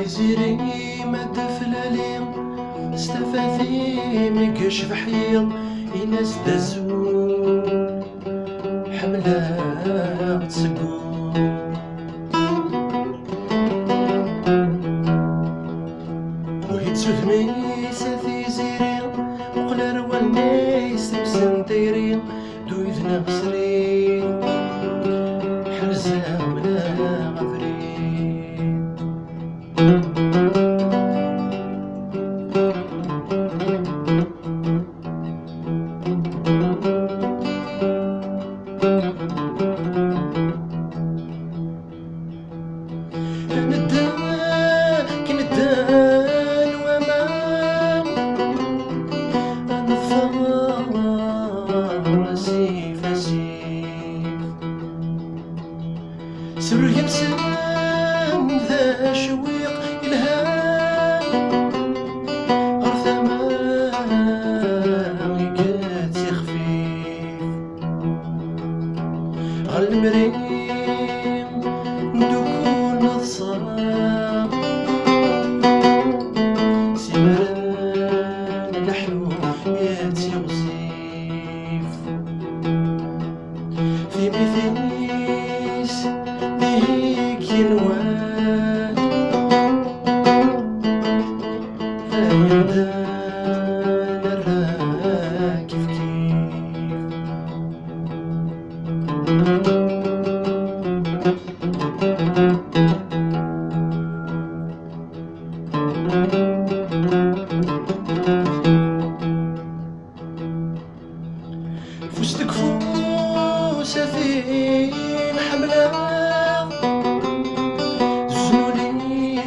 زيري ما دفلالي استفاثي مكش بحيض إناس دزول حملة تسقول وهي تسوثمي ساثي زيري وقلا رواني سمسن دايري دويثنا غسري حرزة ولا غفري كندان ومان نظفر راسي فاسيف سر ينسان ذا شويق الهام غرثمان يكاتي خفيف غالمريم ندوكو نظصام سمران الحلو ياتي وصيف في مثيس ديك ينوان يندان الراكف فستك فوسة في حملة زولي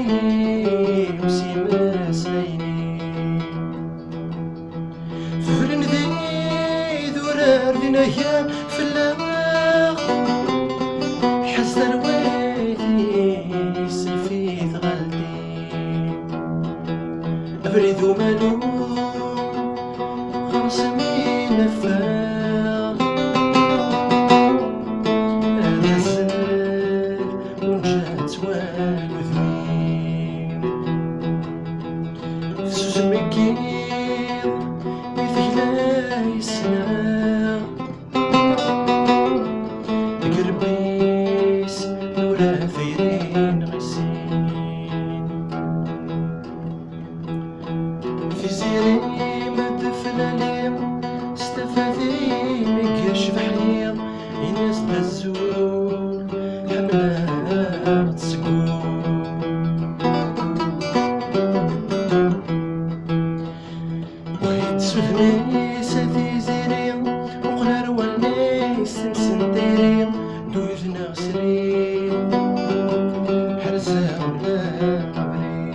وسيما سايني ففرن ذي ذرار ذنايا فلاغ حزن ويثي سلفيث غالدي أبرد مالو خمسمي نفاغ غزال ونجات والوذمين فسوس المكير يثيلا يسنا قربيس نورا ثيرين غسين في زيري ما دفلالي استفادي مكش بحيض إناس دزول حملة تسقول وهي تسوثني ساثي زيري وقلا رواني سمسن دايري دويثنا غسري حرزة ولا غبري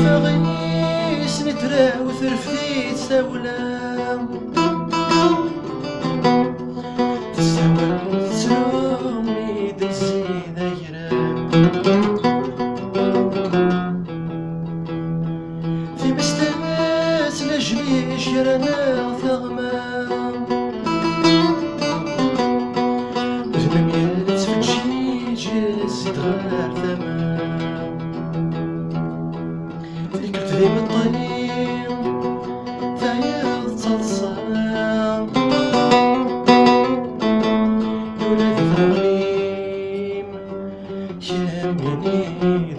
الفغيس نتراو ثرفدي تساولام تساول تسومي دزي ذايرام في مستماس نجميش يرانا ثغمام ثمانيات في الجيج تغار ثمام فكرت ذي بالطريق فايض تصام ولادي ثغليم شاميني